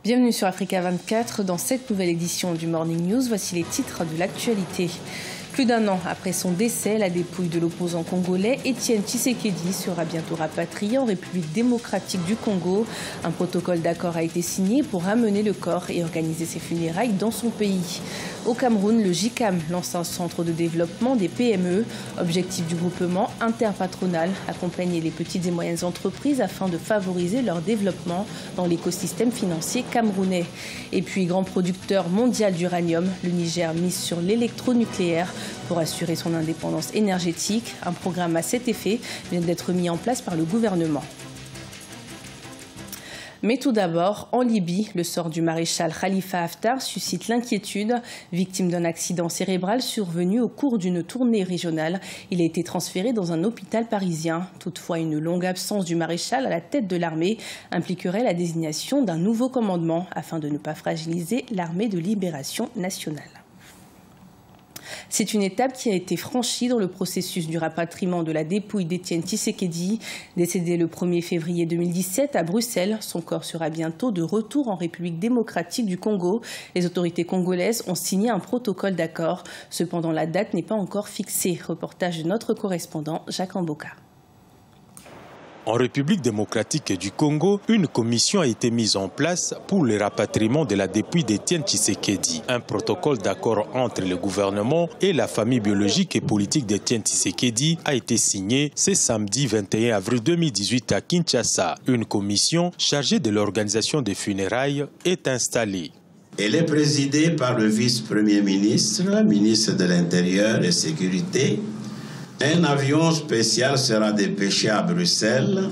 Bienvenue sur Africa 24. Dans cette nouvelle édition du Morning News, voici les titres de l'actualité. Plus d'un an après son décès, la dépouille de l'opposant congolais Étienne Tshisekedi sera bientôt rapatriée en République démocratique du Congo. Un protocole d'accord a été signé pour ramener le corps et organiser ses funérailles dans son pays. Au Cameroun, le JICAM lance un centre de développement des PME. Objectif du groupement interpatronal, accompagner les petites et moyennes entreprises afin de favoriser leur développement dans l'écosystème financier camerounais. Et puis, grand producteur mondial d'uranium, le Niger mise sur l'électronucléaire pour assurer son indépendance énergétique. Un programme à cet effet vient d'être mis en place par le gouvernement. Mais tout d'abord, en Libye, le sort du maréchal Khalifa Haftar suscite l'inquiétude. Victime d'un accident cérébral survenu au cours d'une tournée régionale, il a été transféré dans un hôpital parisien. Toutefois, une longue absence du maréchal à la tête de l'armée impliquerait la désignation d'un nouveau commandement afin de ne pas fragiliser l'armée de libération nationale. C'est une étape qui a été franchie dans le processus du rapatriement de la dépouille d'Étienne Tshisekedi. Décédé le 1er février 2017 à Bruxelles, son corps sera bientôt de retour en République démocratique du Congo. Les autorités congolaises ont signé un protocole d'accord. Cependant, la date n'est pas encore fixée. Reportage de notre correspondant Jacques Amboka. En République démocratique du Congo, une commission a été mise en place pour le rapatriement de la dépouille d'Étienne Tshisekedi. Un protocole d'accord entre le gouvernement et la famille biologique et politique d'Étienne Tshisekedi a été signé ce samedi 21 avril 2018 à Kinshasa. Une commission chargée de l'organisation des funérailles est installée. Elle est présidée par le vice-premier ministre, ministre de l'Intérieur et Sécurité. Un avion spécial sera dépêché à Bruxelles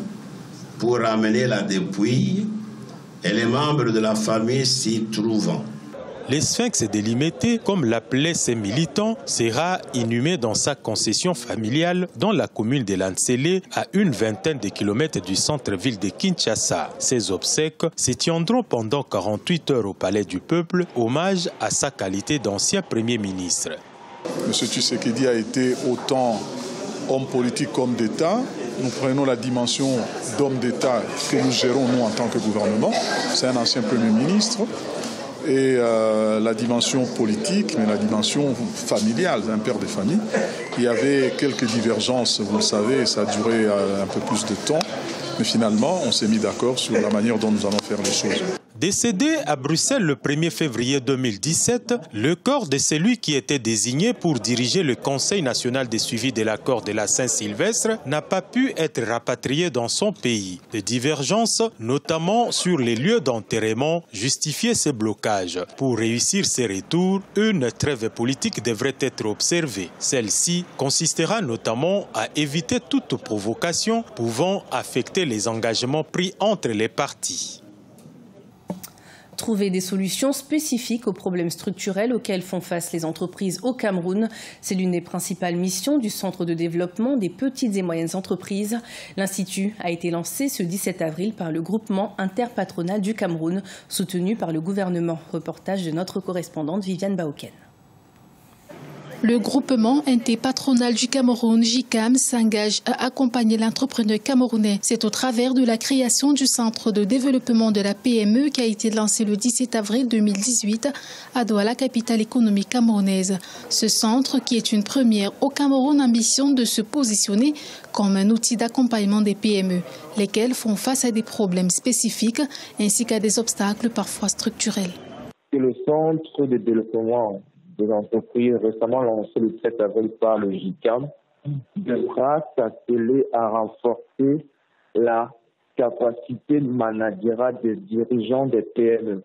pour ramener la dépouille et les membres de la famille s'y trouvant. Le sphinx délimité, comme l'appelaient ses militants, sera inhumé dans sa concession familiale dans la commune de Lansele, à une vingtaine de kilomètres du centre-ville de Kinshasa. Ces obsèques se tiendront pendant 48 heures au Palais du Peuple, hommage à sa qualité d'ancien Premier ministre. M. Tshisekedi a été autant homme politique qu'homme d'État. Nous prenons la dimension d'homme d'État que nous gérons, nous, en tant que gouvernement. C'est un ancien Premier ministre. Et la dimension politique, mais la dimension familiale, un père de famille. Il y avait quelques divergences, vous le savez, ça a duré un peu plus de temps. Mais finalement, on s'est mis d'accord sur la manière dont nous allons faire les choses. Décédé à Bruxelles le 1er février 2017, le corps de celui qui était désigné pour diriger le Conseil national de suivi de l'accord de la Saint-Sylvestre n'a pas pu être rapatrié dans son pays. Des divergences, notamment sur les lieux d'enterrement, justifiaient ces blocages. Pour réussir ces retours, une trêve politique devrait être observée. Celle-ci consistera notamment à éviter toute provocation pouvant affecter les engagements pris entre les partis. Trouver des solutions spécifiques aux problèmes structurels auxquels font face les entreprises au Cameroun. C'est l'une des principales missions du Centre de développement des petites et moyennes entreprises. L'Institut a été lancé ce 17 avril par le groupement interpatronal du Cameroun, soutenu par le gouvernement. Reportage de notre correspondante Viviane Baoken. Le groupement interpatronal du Cameroun, JICAM, s'engage à accompagner l'entrepreneur camerounais. C'est au travers de la création du Centre de développement de la PME qui a été lancé le 17 avril 2018 à Douala, capitale économique camerounaise. Ce centre, qui est une première au Cameroun, ambitionne de se positionner comme un outil d'accompagnement des PME, lesquelles font face à des problèmes spécifiques ainsi qu'à des obstacles parfois structurels. Le Centre de développement des entreprises récemment lancé le 7 avril par le JICAM devra s'atteler à renforcer la capacité managériale des dirigeants des PME.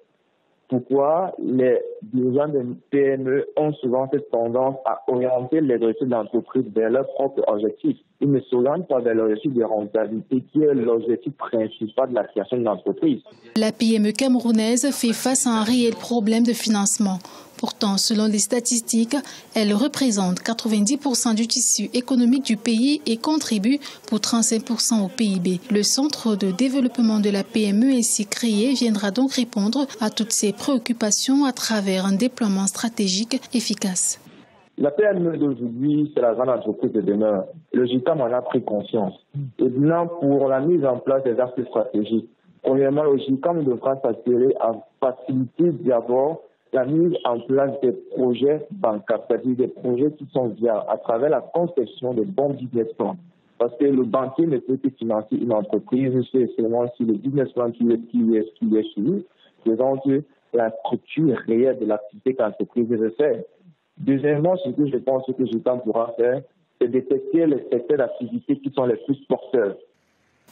Pourquoi les dirigeants des PME ont souvent cette tendance à orienter les réussites d'entreprise vers leurs propres objectifs. Ils ne s'orientent pas vers l'objectif de rentabilité qui est l'objectif principal de la création de l'entreprise. La PME camerounaise fait face à un réel problème de financement. Pourtant, selon les statistiques, elle représente 90% du tissu économique du pays et contribue pour 35% au PIB. Le Centre de développement de la PME ainsi créé viendra donc répondre à toutes ces préoccupations à travers un déploiement stratégique efficace. La PME d'aujourd'hui, c'est la grande entreprise de demain. Le JICAM en a pris conscience. Et bien, pour la mise en place des axes stratégiques, Premièrement, le GICAM devra s'atteler à faciliter d'abord la mise en place des projets bancaires, c'est-à-dire des projets qui sont viables à travers la conception des bons business plans. Parce que le banquier ne peut que financer une entreprise, c'est seulement si le business plan qui est suivi présente la structure réelle de l'activité que l'entreprise veut faire. Deuxièmement, ce que je pense que GICAM pourra faire, c'est détecter les secteurs d'activité qui sont les plus porteurs.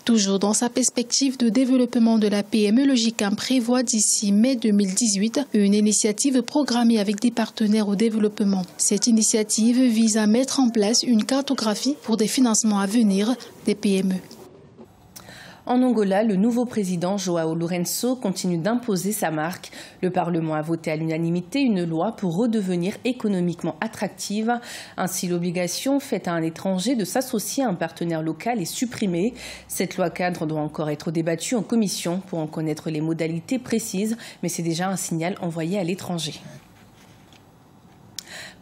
Toujours dans sa perspective de développement de la PME, le GICAM prévoit d'ici mai 2018 une initiative programmée avec des partenaires au développement. Cette initiative vise à mettre en place une cartographie pour des financements à venir des PME. En Angola, le nouveau président João Lourenço continue d'imposer sa marque. Le Parlement a voté à l'unanimité une loi pour redevenir économiquement attractive. Ainsi, l'obligation faite à un étranger de s'associer à un partenaire local est supprimée. Cette loi cadre doit encore être débattue en commission pour en connaître les modalités précises, mais c'est déjà un signal envoyé à l'étranger.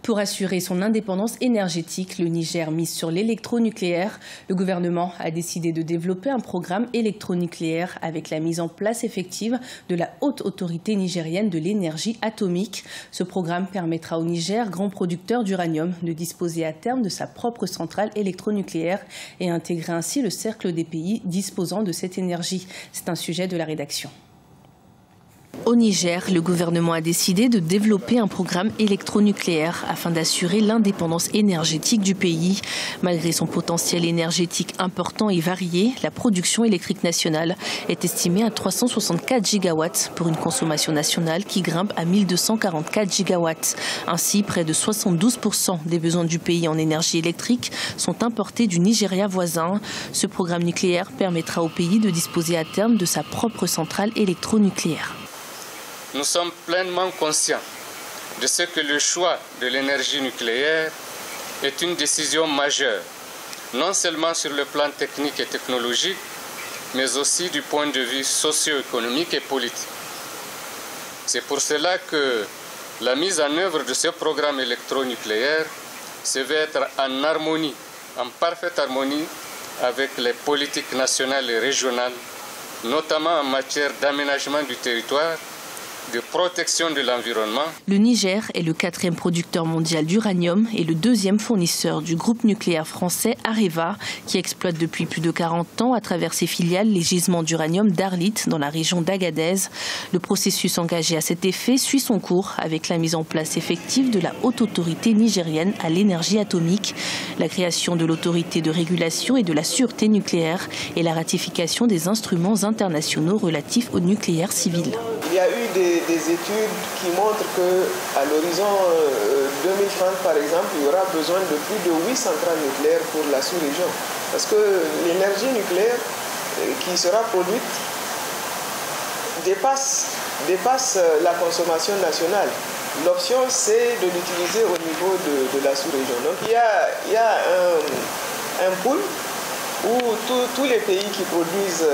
Pour assurer son indépendance énergétique, le Niger mise sur l'électronucléaire. Le gouvernement a décidé de développer un programme électronucléaire avec la mise en place effective de la Haute Autorité nigérienne de l'énergie atomique. Ce programme permettra au Niger, grand producteur d'uranium, de disposer à terme de sa propre centrale électronucléaire et intégrer ainsi le cercle des pays disposant de cette énergie. C'est un sujet de la rédaction. Au Niger, le gouvernement a décidé de développer un programme électronucléaire afin d'assurer l'indépendance énergétique du pays. Malgré son potentiel énergétique important et varié, la production électrique nationale est estimée à 364 gigawatts pour une consommation nationale qui grimpe à 1244 gigawatts. Ainsi, près de 72% des besoins du pays en énergie électrique sont importés du Nigeria voisin. Ce programme nucléaire permettra au pays de disposer à terme de sa propre centrale électronucléaire. Nous sommes pleinement conscients de ce que le choix de l'énergie nucléaire est une décision majeure, non seulement sur le plan technique et technologique, mais aussi du point de vue socio-économique et politique. C'est pour cela que la mise en œuvre de ce programme électronucléaire se veut être en harmonie, en parfaite harmonie avec les politiques nationales et régionales, notamment en matière d'aménagement du territoire, de protection de l'environnement. Le Niger est le 4e producteur mondial d'uranium et le 2e fournisseur du groupe nucléaire français Areva, qui exploite depuis plus de 40 ans à travers ses filiales les gisements d'uranium d'Arlit dans la région d'Agadez. Le processus engagé à cet effet suit son cours avec la mise en place effective de la Haute Autorité nigérienne à l'énergie atomique, la création de l'autorité de régulation et de la sûreté nucléaire et la ratification des instruments internationaux relatifs au nucléaire civil. Il y a eu des études qui montrent qu'à l'horizon 2030, par exemple, il y aura besoin de plus de 8 centrales nucléaires pour la sous-région. Parce que l'énergie nucléaire qui sera produite dépasse la consommation nationale. L'option, c'est de l'utiliser au niveau de la sous-région. Donc il y a un pool où tous les pays qui produisent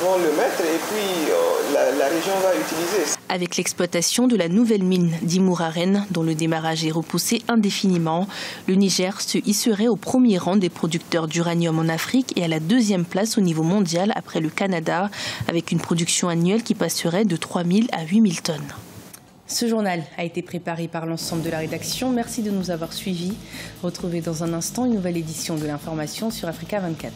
vont le mettre et puis la région va utiliser. Avec l'exploitation de la nouvelle mine d'Imouraren, dont le démarrage est repoussé indéfiniment, le Niger se hisserait au premier rang des producteurs d'uranium en Afrique et à la 2e place au niveau mondial après le Canada, avec une production annuelle qui passerait de 3 000 à 8 000 tonnes. Ce journal a été préparé par l'ensemble de la rédaction. Merci de nous avoir suivis. Retrouvez dans un instant une nouvelle édition de l'information sur Africa 24.